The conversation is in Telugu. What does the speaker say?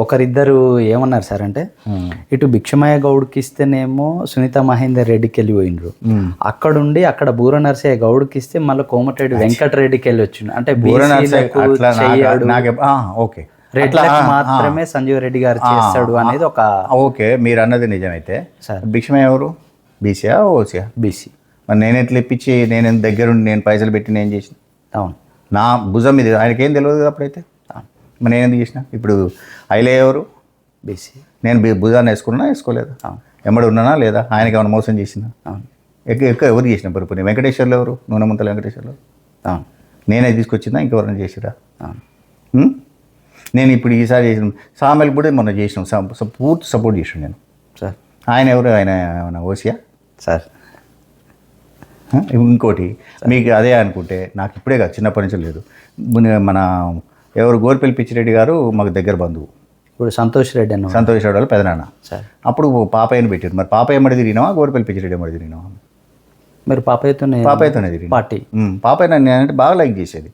ఒకరిద్దరు ఏమన్నారు సార్ అంటే, ఇటు భిక్షమయ్య గౌడ్కి ఇస్తేనేమో సునీత మహేందర్ రెడ్డికి వెళ్ళిపోయిండ్రు, అక్కడుండి అక్కడ బూర నరసయ్య గౌడ్కి ఇస్తే మళ్ళీ కోమటిరెడ్డి వెంకటరెడ్డికి వెళ్ళి వచ్చిండు. అంటే ఓకే, రెడ్లకు మాత్రమే సంజీవ్ రెడ్డి గారు చేస్తాడు అనేది ఒక. ఓకే, మీరు అన్నది నిజమైతే భిక్షమయ్య ఎవరు, బీసీయా ఓసీయా? బీసీ. మరి నేను ఎట్లా ఇప్పించి నేను దగ్గరుండి నేను పైసలు పెట్టి నేను చేసిన? అవును, నా భుజం ఇది, ఆయనకేం తెలియదు కదా అప్పుడైతే. మరి నేను ఎందుకు చేసిన? ఇప్పుడు ఐలే ఎవరు, బీసీ. నేను భుజాన్ని వేసుకున్నా వేసుకోలేదు, ఎమ్మడి ఉన్నానా లేదా? ఆయనకి ఏమైనా మోసం చేసిన? ఎక్కువ ఎవరు చేసిన పరుపుని? వెంకటేశ్వర్లు ఎవరు? నూనె ముంతల వెంకటేశ్వర్లు. నేనే తీసుకొచ్చిందా, ఇంకెవరైనా చేసిరా? నేను ఇప్పుడు ఈసారి చేసిన సామెలు కూడా మొన్న చేసినాం, పూర్తి సపోర్ట్ చేసాను నేను సార్. ఆయన ఎవరు? ఆయన ఏమైనా ఓసియా సార్? ఇంకోటి మీకు అదే అనుకుంటే, నాకు ఇప్పుడే కాదు చిన్నప్పటి నుంచి లేదు, మన ఎవరు గోర్పల్లి పిచ్చిరెడ్డి గారు మాకు దగ్గర బంధువు. ఇప్పుడు సంతోష్ రెడ్డి అన్న, సంతోష్ రెడ్డి వాళ్ళు పెదనాన్న సార్. అప్పుడు పాపయ్యని పెట్టారు. మరి పాపయ్య ఎమ్మడి తిరిగినావా, గోర్పల్లి పిచ్చిరెడ్డి ఎమ్మడి తిరిగినావా? మీరు పాపయ్యతోనే పాపయ్యతోనే తిరిగి పార్టీ. పాపయ్య నన్ను అంటే బాగా లైక్ చేసేది.